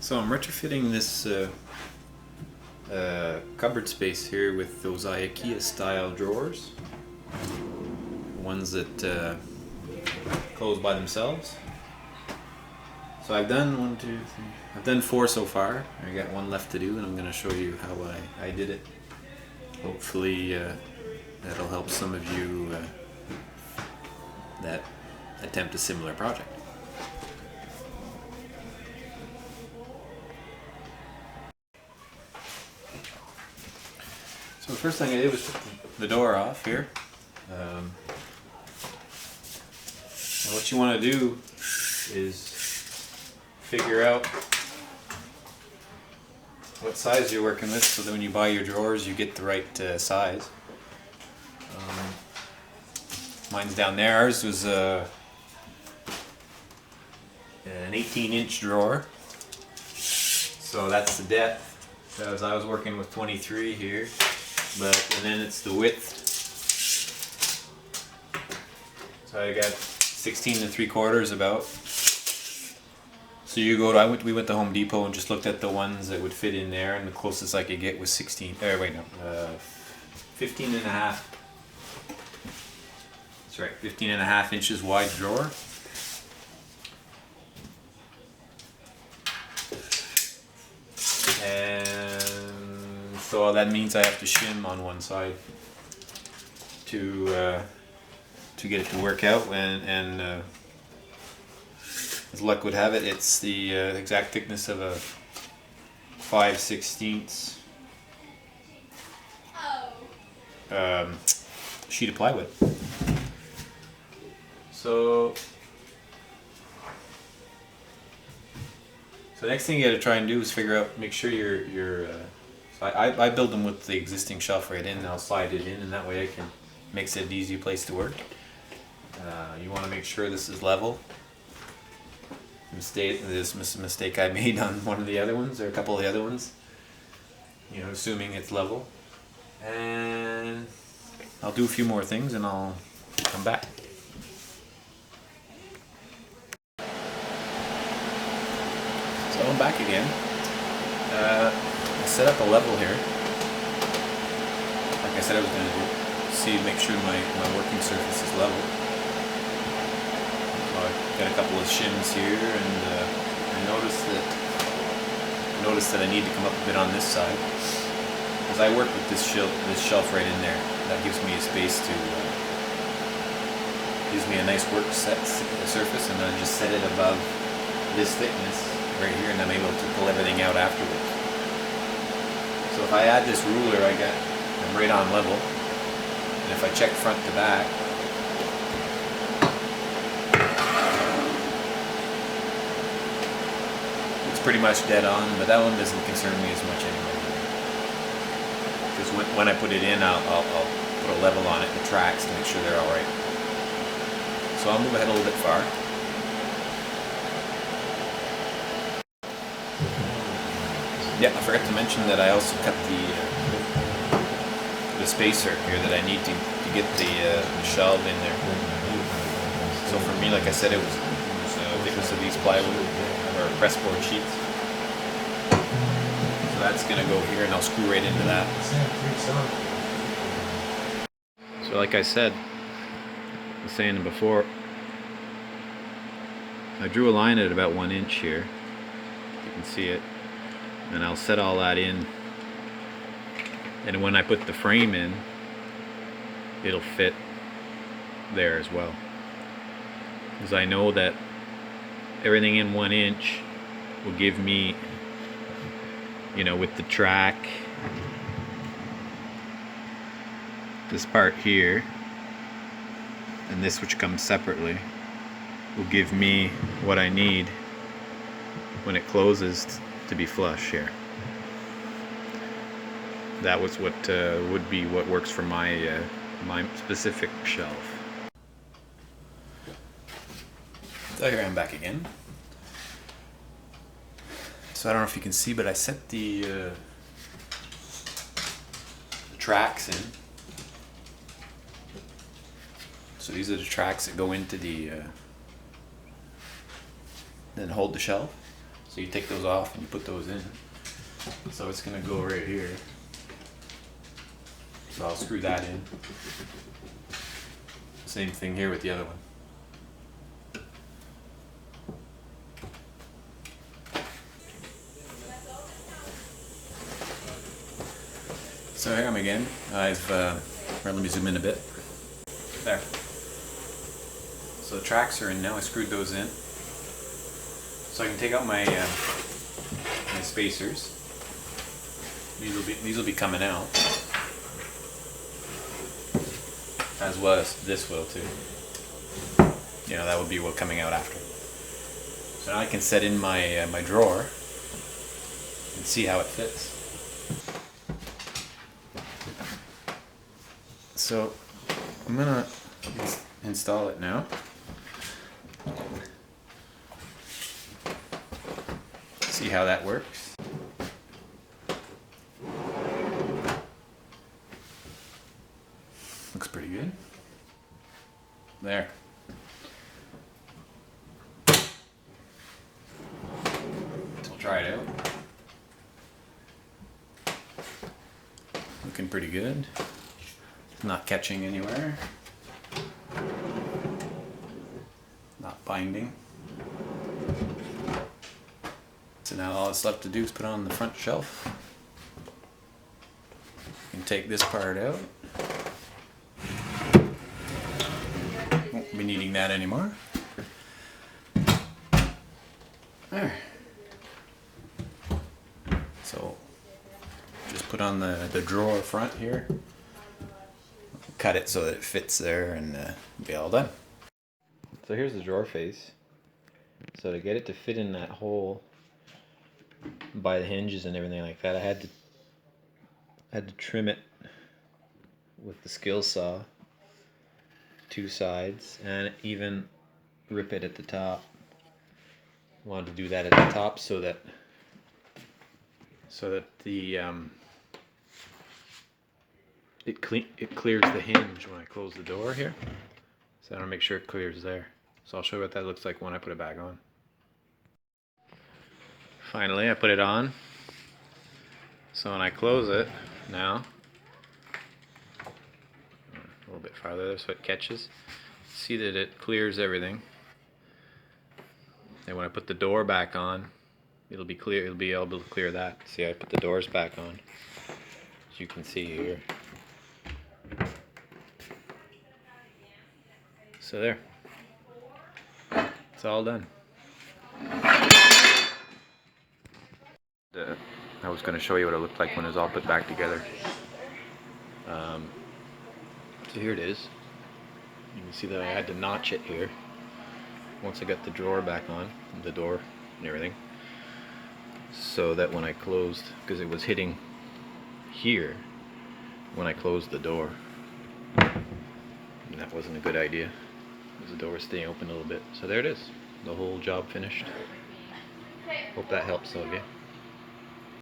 So I'm retrofitting this cupboard space here with those IKEA style drawers, ones that close by themselves. So I've done I've done 4 so far. I got 1 left to do, and I'm going to show you how I did it. Hopefully that'll help some of you that attempt a similar project. So the first thing I did was put the door off here. And what you want to do is figure out what size you're working with, so that when you buy your drawers you get the right size. Mine's down there. Ours was an 18-inch drawer, so that's the depth. So as I was working with 23 here, and then it's the width. So I got 16 3/4 about. So you go to, we went to Home Depot and just looked at the ones that would fit in there, and the closest I could get was 15 and a half. That's right, 15 and a half inches wide drawer. And so that means I have to shim on one side to get it to work out, and as luck would have it, it's the exact thickness of a 5/16 sheet of plywood. So the next thing you got to try and do is figure out, make sure your so I build them with the existing shelf right in, and I'll slide it in, and that way makes it an easy place to work. You want to make sure this is level. This mistake I made on one of the other ones, or a couple of the other ones, assuming it's level. And I'll do a few more things and I'll come back. So I'm back again. I set up a level here, like I said I was going to do. Make sure my working surface is level. Got a couple of shims here, and I noticed that I need to come up a bit on this side, because I work with this shelf right in there. That gives me a space gives me a nice work surface, and then I just set it above this thickness right here, and I'm able to pull everything out afterwards. So if I add this ruler, I'm right on level, and if I check front to back, pretty much dead on, but that one doesn't concern me as much anymore. Because when I put it in, I'll put a level on it, the tracks, to make sure they're all right. So I'll move ahead a little bit far. Yeah, I forgot to mention that I also cut the spacer here that I need to get the shelf in there. So for me, like I said, it was thickness of these plywood or pressboard sheets. So that's gonna go here, and I'll screw right into that. So like I said, I was saying before, I drew a line at about 1 inch here. You can see it. And I'll set all that in. And when I put the frame in, it'll fit there as well. Because I know that everything in 1 inch will give me, with the track, this part here, and this, which comes separately, will give me what I need when it closes to be flush here. That was what would be what works for my specific shelf. So here I'm back again. So I don't know if you can see, but I set the tracks in. So these are the tracks that go into the then hold the shelf. So you take those off and you put those in. So it's gonna go right here. So I'll screw that in. Same thing here with the other one. So here I am again. Let me zoom in a bit. There. So the tracks are in now. I screwed those in. So I can take out my my spacers. These will be coming out, as well as this will too. You know, that will be what coming out after. So now I can set in my my drawer and see how it fits. So I'm gonna install it now. See how that works. Looks pretty good. There. So we'll try it out. Looking pretty good. Not catching anywhere. Not binding. So now all it's left to do is put on the front shelf. You can take this part out. Won't be needing that anymore. There. So just put on the drawer front here. Cut it so that it fits there and be all done. So here's the drawer face. So to get it to fit in that hole by the hinges and everything like that, I had to trim it with the skill saw, two sides, and even rip it at the top. Wanted to do that at the top so that the it clears the hinge when I close the door here. So I want to make sure it clears there. So I'll show you what that looks like when I put it back on. Finally, I put it on. So when I close it now, a little bit farther there so it catches. See that it clears everything. And when I put the door back on, it'll be clear. It'll be able to clear that. See, I put the doors back on, as you can see here. So there, it's all done. I was going to show you what it looked like when it was all put back together. So here it is. You can see that I had to notch it here once I got the drawer back on, the door and everything, so that when I closed, because it was hitting here when I closed the door, and that wasn't a good idea. The door was staying open a little bit. So there it is, the whole job finished. Hope that helps some of you.